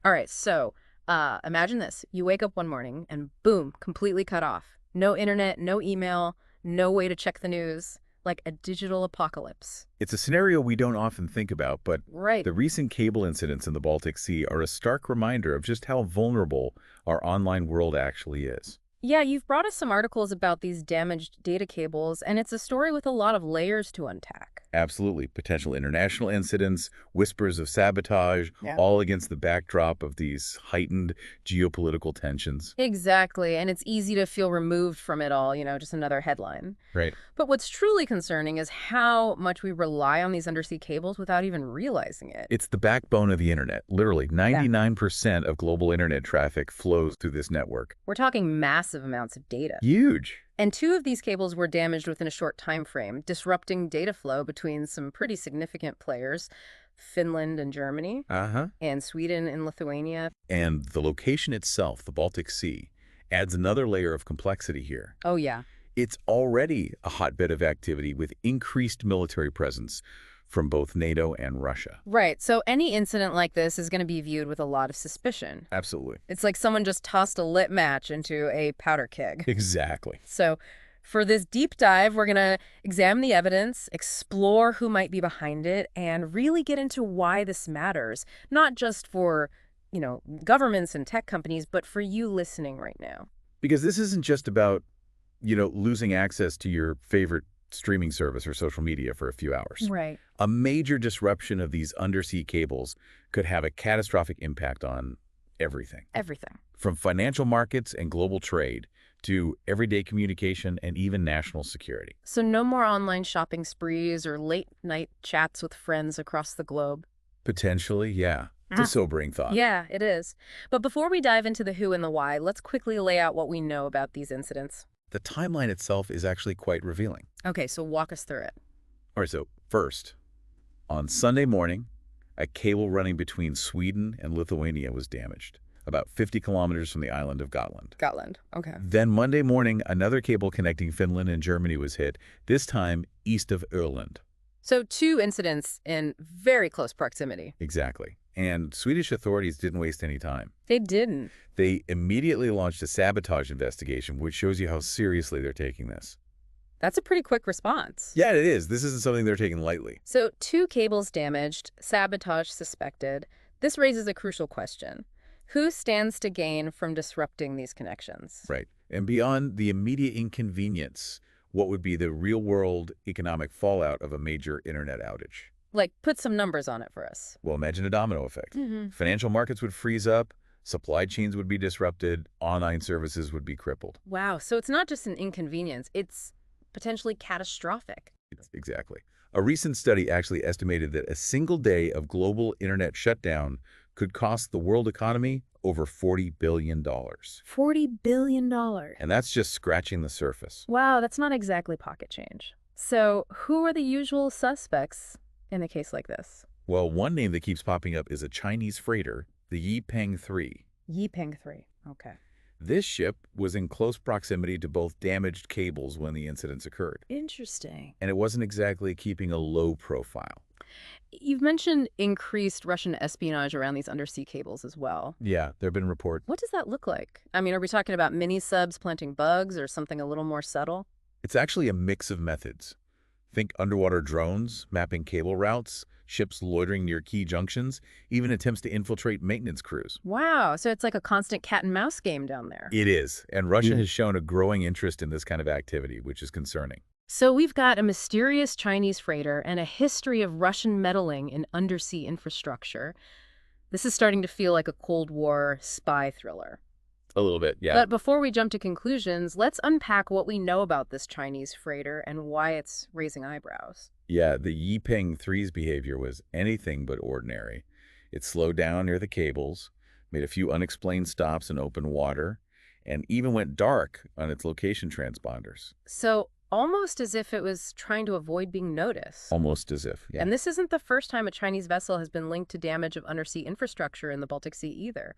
All right, so imagine this. You wake up one morning and boom, completely cut off. No internet, no email, no way to check the news, like a digital apocalypse. It's a scenario we don't often think about, but Right. the recent cable incidents in the Baltic Sea are a stark reminder of just how vulnerable our online world actually is. Yeah, you've brought us some articles about these damaged data cables, and it's a story with a lot of layers to unpack. Absolutely. Potential international incidents, whispers of sabotage, Yeah. all against the backdrop of these heightened geopolitical tensions. Exactly, and it's easy to feel removed from it all, just another headline. Right. But what's truly concerning is how much we rely on these undersea cables without even realizing it. It's the backbone of the internet. Literally, Yeah. 99% of global internet traffic flows through this network. We're talking massive amounts of data. Huge. And two of these cables were damaged within a short time frame, disrupting data flow between some pretty significant players, Finland and Germany, Uh-huh. and Sweden and Lithuania. And the location itself, the Baltic Sea, adds another layer of complexity here. Oh, yeah. It's already a hotbed of activity with increased military presence from both NATO and Russia. Right. So any incident like this is going to be viewed with a lot of suspicion. Absolutely. It's like someone just tossed a lit match into a powder keg. Exactly. So for this deep dive, we're going to examine the evidence, explore who might be behind it, and really get into why this matters, not just for, governments and tech companies, but for you listening right now. Because this isn't just about, losing access to your favorite streaming service or social media for a few hours. Right. A major disruption of these undersea cables could have a catastrophic impact on everything, Everything. from financial markets and global trade to everyday communication and even national security. So no more online shopping sprees or late-night chats with friends across the globe. Potentially, yeah. It's a sobering thought. Yeah, it is. But before we dive into the who and the why, let's quickly lay out what we know about these incidents. The timeline itself is actually quite revealing. Okay, so walk us through it. All right, so first, on Sunday morning, a cable running between Sweden and Lithuania was damaged, about 50 kilometers from the island of Gotland. Gotland. Okay. Then Monday morning, another cable connecting Finland and Germany was hit, this time east of Öland. So two incidents in very close proximity. Exactly. And Swedish authorities didn't waste any time. They didn't. They immediately launched a sabotage investigation, which shows you how seriously they're taking this. That's a pretty quick response. Yeah, it is. This isn't something they're taking lightly. So two cables damaged, sabotage suspected. This raises a crucial question. Who stands to gain from disrupting these connections? Right. And beyond the immediate inconvenience, what would be the real-world economic fallout of a major internet outage? Like, put some numbers on it for us. Well, imagine a domino effect. Mm-hmm. Financial markets would freeze up, supply chains would be disrupted, online services would be crippled. Wow, so it's not just an inconvenience, it's potentially catastrophic. Exactly. A recent study actually estimated that a single day of global internet shutdown could cost the world economy over $40 billion. $40 billion. And that's just scratching the surface. Wow, that's not exactly pocket change. So who are the usual suspects in a case like this? Well, one name that keeps popping up is a Chinese freighter, the Yipeng 3. Yipeng 3. Okay. This ship was in close proximity to both damaged cables when the incidents occurred. Interesting. And it wasn't exactly keeping a low profile. You've mentioned increased Russian espionage around these undersea cables as well. Yeah, there have been reports. What does that look like? I mean, are we talking about mini-subs planting bugs or something a little more subtle? It's actually a mix of methods. Think underwater drones, mapping cable routes, ships loitering near key junctions, even attempts to infiltrate maintenance crews. Wow, so it's like a constant cat and mouse game down there. It is, and Russia has shown a growing interest in this kind of activity, which is concerning. So we've got a mysterious Chinese freighter and a history of Russian meddling in undersea infrastructure. This is starting to feel like a Cold War spy thriller. A little bit, yeah. But before we jump to conclusions, let's unpack what we know about this Chinese freighter and why it's raising eyebrows. Yeah, the Yipeng 3's behavior was anything but ordinary. It slowed down near the cables, made a few unexplained stops in open water, and even went dark on its location transponders. So almost as if it was trying to avoid being noticed. Almost as if, yeah. And this isn't the first time a Chinese vessel has been linked to damage of undersea infrastructure in the Baltic Sea either.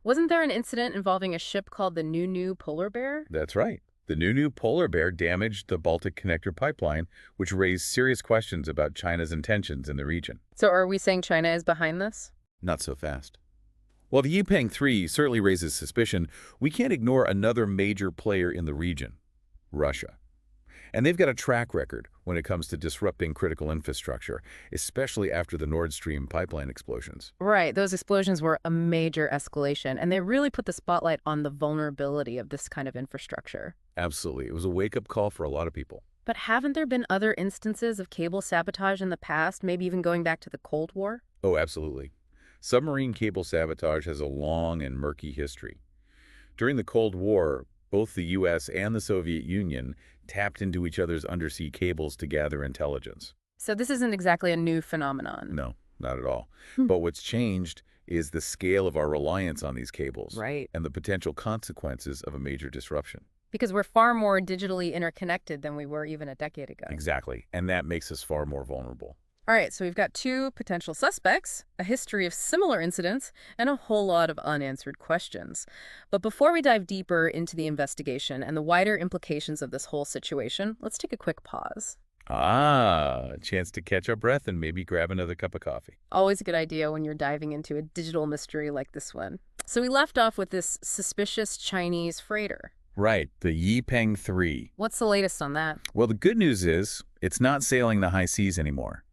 Wasn't there an incident involving a ship called the New Polar Bear? That's right. The New Polar Bear damaged the Baltic Connector pipeline, which raised serious questions about China's intentions in the region. So are we saying China is behind this? Not so fast. While the Yipeng 3 certainly raises suspicion, we can't ignore another major player in the region, Russia. And they've got a track record when it comes to disrupting critical infrastructure, especially after the Nord Stream pipeline explosions. Right, those explosions were a major escalation, and they really put the spotlight on the vulnerability of this kind of infrastructure. Absolutely. It was a wake-up call for a lot of people. But haven't there been other instances of cable sabotage in the past, maybe even going back to the Cold War? Oh, absolutely. Submarine cable sabotage has a long and murky history. During the Cold War, both the U.S. and the Soviet Union tapped into each other's undersea cables to gather intelligence. So this isn't exactly a new phenomenon. No, not at all. Hmm. But what's changed is the scale of our reliance on these cables Right. and the potential consequences of a major disruption. Because we're far more digitally interconnected than we were even a decade ago. Exactly. And that makes us far more vulnerable. All right, so we've got two potential suspects, a history of similar incidents, and a whole lot of unanswered questions. But before we dive deeper into the investigation and the wider implications of this whole situation, let's take a quick pause. A chance to catch our breath and maybe grab another cup of coffee. Always a good idea when you're diving into a digital mystery like this one. So we left off with this suspicious Chinese freighter. Right, the Yipeng 3. What's the latest on that? Well, the good news is it's not sailing the high seas anymore.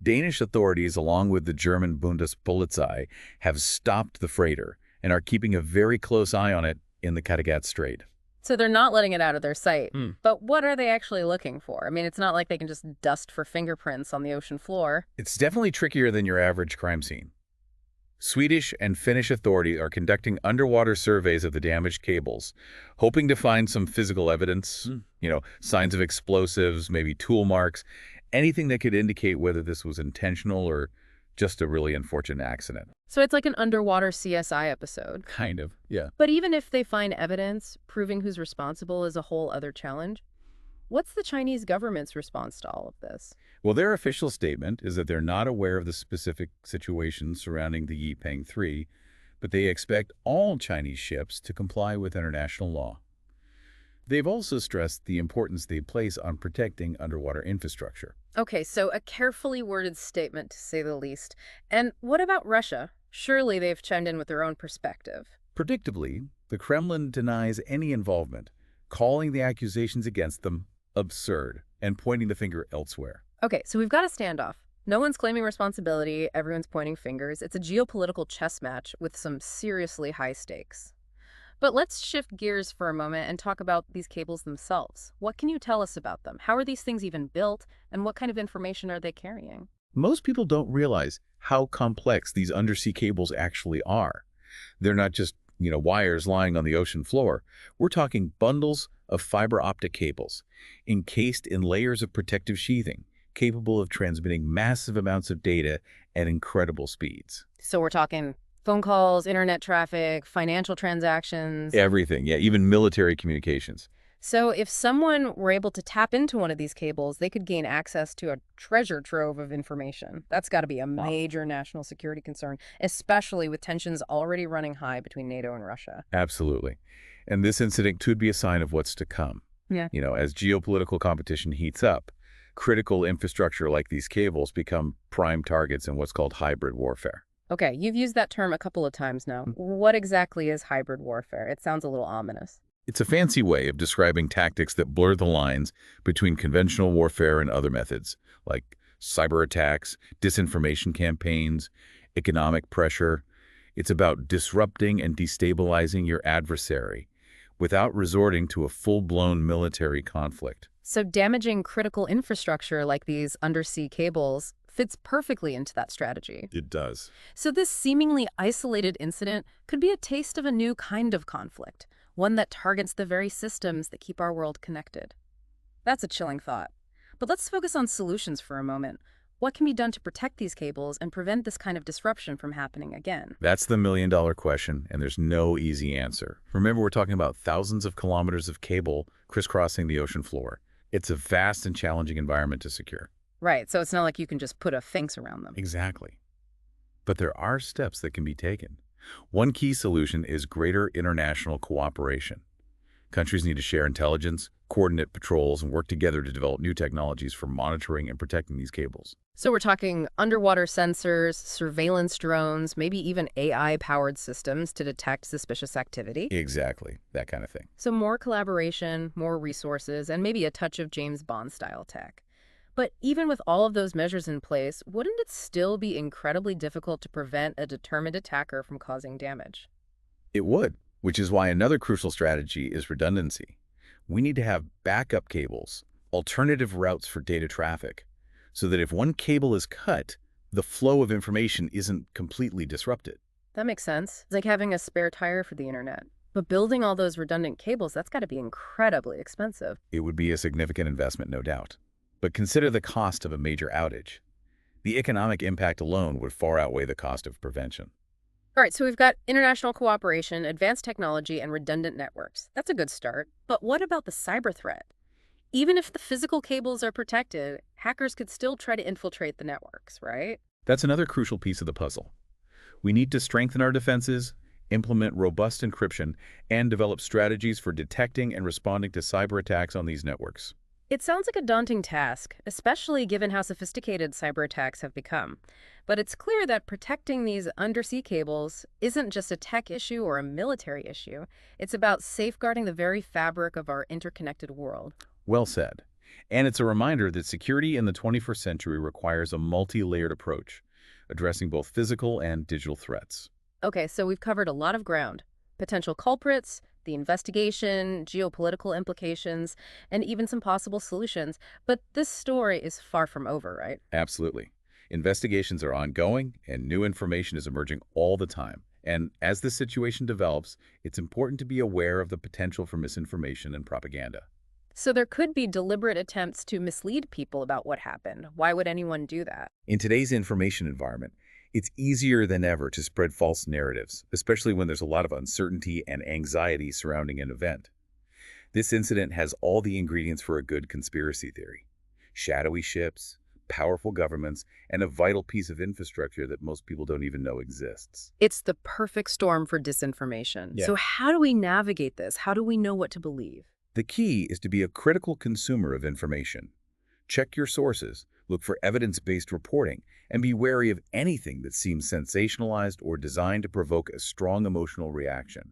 Danish authorities, along with the German Bundespolizei, have stopped the freighter and are keeping a very close eye on it in the Kattegat Strait. So they're not letting it out of their sight. Hmm. But what are they actually looking for? I mean, it's not like they can just dust for fingerprints on the ocean floor. It's definitely trickier than your average crime scene. Swedish and Finnish authorities are conducting underwater surveys of the damaged cables, hoping to find some physical evidence, signs of explosives, maybe tool marks, anything that could indicate whether this was intentional or just a really unfortunate accident. So it's like an underwater CSI episode. Kind of, yeah. But even if they find evidence, proving who's responsible is a whole other challenge. What's the Chinese government's response to all of this? Well, their official statement is that they're not aware of the specific situation surrounding the Yipeng 3, but they expect all Chinese ships to comply with international law. They've also stressed the importance they place on protecting underwater infrastructure. Okay, so a carefully worded statement, to say the least. And what about Russia? Surely they've chimed in with their own perspective. Predictably, the Kremlin denies any involvement, calling the accusations against them absurd and pointing the finger elsewhere. Okay, so we've got a standoff. No one's claiming responsibility, everyone's pointing fingers. It's a geopolitical chess match with some seriously high stakes. But let's shift gears for a moment and talk about these cables themselves. What can you tell us about them? How are these things even built, and what kind of information are they carrying? Most people don't realize how complex these undersea cables actually are. They're not just, wires lying on the ocean floor. We're talking bundles of fiber optic cables, encased in layers of protective sheathing, capable of transmitting massive amounts of data at incredible speeds. So we're talking phone calls, internet traffic, financial transactions. Everything, yeah, even military communications. So if someone were able to tap into one of these cables, they could gain access to a treasure trove of information. That's got to be a major national security concern, especially with tensions already running high between NATO and Russia. Absolutely. And this incident could be a sign of what's to come. Yeah. As geopolitical competition heats up, critical infrastructure like these cables become prime targets in what's called hybrid warfare. Okay, you've used that term a couple of times now. What exactly is hybrid warfare? It sounds a little ominous. It's a fancy way of describing tactics that blur the lines between conventional warfare and other methods, like cyber attacks, disinformation campaigns, economic pressure. It's about disrupting and destabilizing your adversary without resorting to a full-blown military conflict. So damaging critical infrastructure like these undersea cables fits perfectly into that strategy. It does. So this seemingly isolated incident could be a taste of a new kind of conflict, one that targets the very systems that keep our world connected. That's a chilling thought. But let's focus on solutions for a moment. What can be done to protect these cables and prevent this kind of disruption from happening again? That's the million-dollar question, and there's no easy answer. Remember, we're talking about thousands of kilometers of cable crisscrossing the ocean floor. It's a vast and challenging environment to secure. Right, so it's not like you can just put a fence around them. Exactly. But there are steps that can be taken. One key solution is greater international cooperation. Countries need to share intelligence, coordinate patrols, and work together to develop new technologies for monitoring and protecting these cables. So we're talking underwater sensors, surveillance drones, maybe even AI-powered systems to detect suspicious activity. Exactly, that kind of thing. So more collaboration, more resources, and maybe a touch of James Bond-style tech. But even with all of those measures in place, wouldn't it still be incredibly difficult to prevent a determined attacker from causing damage? It would, which is why another crucial strategy is redundancy. We need to have backup cables, alternative routes for data traffic, so that if one cable is cut, the flow of information isn't completely disrupted. That makes sense. It's like having a spare tire for the internet. But building all those redundant cables, that's got to be incredibly expensive. It would be a significant investment, no doubt. But consider the cost of a major outage. The economic impact alone would far outweigh the cost of prevention. All right, so we've got international cooperation, advanced technology, and redundant networks. That's a good start. But what about the cyber threat? Even if the physical cables are protected, hackers could still try to infiltrate the networks, right? That's another crucial piece of the puzzle. We need to strengthen our defenses, implement robust encryption, and develop strategies for detecting and responding to cyber attacks on these networks. It sounds like a daunting task, especially given how sophisticated cyber attacks have become. But it's clear that protecting these undersea cables isn't just a tech issue or a military issue. It's about safeguarding the very fabric of our interconnected world. Well said. And it's a reminder that security in the 21st century requires a multi-layered approach, addressing both physical and digital threats. Okay, so we've covered a lot of ground. Potential culprits, the investigation, geopolitical implications, and even some possible solutions. But this story is far from over, right? Absolutely. Investigations are ongoing, and new information is emerging all the time. And as this situation develops, it's important to be aware of the potential for misinformation and propaganda. So there could be deliberate attempts to mislead people about what happened. Why would anyone do that? In today's information environment, it's easier than ever to spread false narratives, especially when there's a lot of uncertainty and anxiety surrounding an event. This incident has all the ingredients for a good conspiracy theory: shadowy ships, powerful governments, and a vital piece of infrastructure that most people don't even know exists. It's the perfect storm for disinformation. Yeah. So how do we navigate this? How do we know what to believe? The key is to be a critical consumer of information. Check your sources, look for evidence-based reporting, and be wary of anything that seems sensationalized or designed to provoke a strong emotional reaction.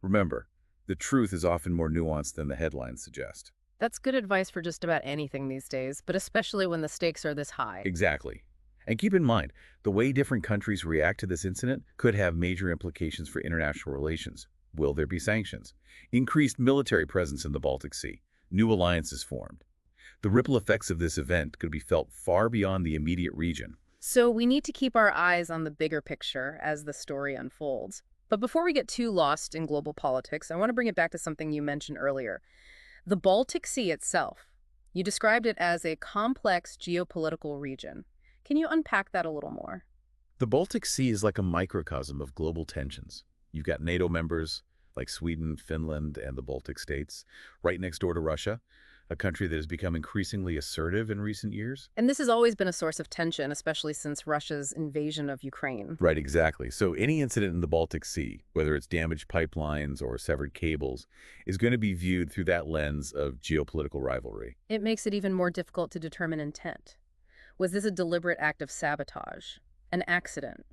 Remember, the truth is often more nuanced than the headlines suggest. That's good advice for just about anything these days, but especially when the stakes are this high. Exactly. And keep in mind, the way different countries react to this incident could have major implications for international relations. Will there be sanctions? Increased military presence in the Baltic Sea? New alliances formed? The ripple effects of this event could be felt far beyond the immediate region. So we need to keep our eyes on the bigger picture as the story unfolds. But before we get too lost in global politics, I want to bring it back to something you mentioned earlier. The Baltic Sea itself. You described it as a complex geopolitical region. Can you unpack that a little more? The Baltic Sea is like a microcosm of global tensions. You've got NATO members like Sweden, Finland, and the Baltic states, right next door to Russia, a country that has become increasingly assertive in recent years. And this has always been a source of tension, especially since Russia's invasion of Ukraine. Right, exactly. So any incident in the Baltic Sea, whether it's damaged pipelines or severed cables, is going to be viewed through that lens of geopolitical rivalry. It makes it even more difficult to determine intent. Was this a deliberate act of sabotage, an accident,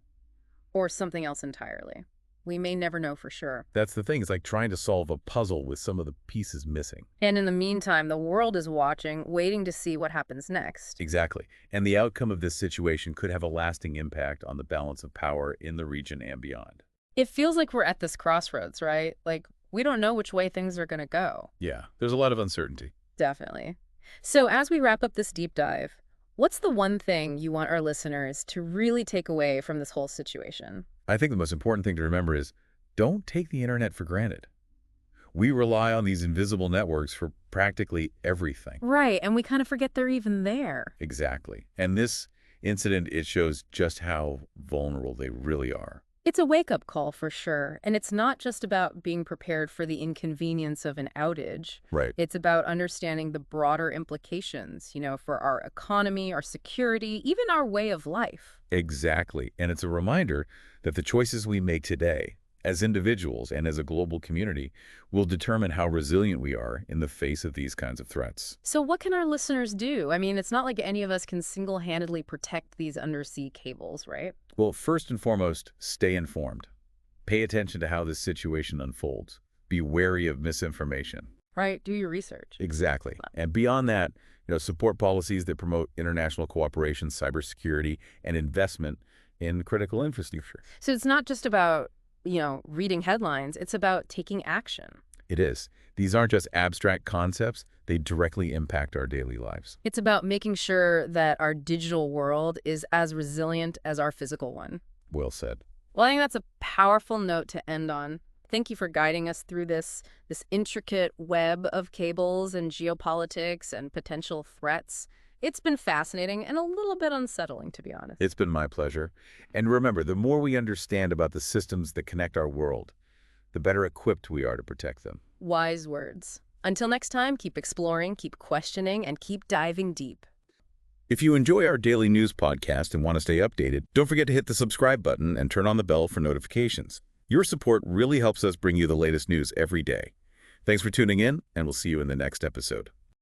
or something else entirely? We may never know for sure. That's the thing. It's like trying to solve a puzzle with some of the pieces missing. And in the meantime, the world is watching, waiting to see what happens next. Exactly. And the outcome of this situation could have a lasting impact on the balance of power in the region and beyond. It feels like we're at this crossroads, right? Like, we don't know which way things are going to go. Yeah, there's a lot of uncertainty. Definitely. So as we wrap up this deep dive, what's the one thing you want our listeners to really take away from this whole situation? I think the most important thing to remember is don't take the internet for granted. We rely on these invisible networks for practically everything. Right, and we kind of forget they're even there. Exactly. And this incident, it shows just how vulnerable they really are. It's a wake-up call for sure, and it's not just about being prepared for the inconvenience of an outage. Right. It's about understanding the broader implications, for our economy, our security, even our way of life. Exactly. And it's a reminder that the choices we make today as individuals and as a global community, will determine how resilient we are in the face of these kinds of threats. So what can our listeners do? I mean, it's not like any of us can single-handedly protect these undersea cables, right? Well, first and foremost, stay informed. Pay attention to how this situation unfolds. Be wary of misinformation. Right, do your research. Exactly. And beyond that, support policies that promote international cooperation, cybersecurity, and investment in critical infrastructure. So it's not just about, reading headlines, it's about taking action. It is. These aren't just abstract concepts. They directly impact our daily lives. It's about making sure that our digital world is as resilient as our physical one. Well said. Well, I think that's a powerful note to end on. Thank you for guiding us through this intricate web of cables and geopolitics and potential threats. It's been fascinating and a little bit unsettling, to be honest. It's been my pleasure. And remember, the more we understand about the systems that connect our world, the better equipped we are to protect them. Wise words. Until next time, keep exploring, keep questioning, and keep diving deep. If you enjoy our daily news podcast and want to stay updated, don't forget to hit the subscribe button and turn on the bell for notifications. Your support really helps us bring you the latest news every day. Thanks for tuning in, and we'll see you in the next episode.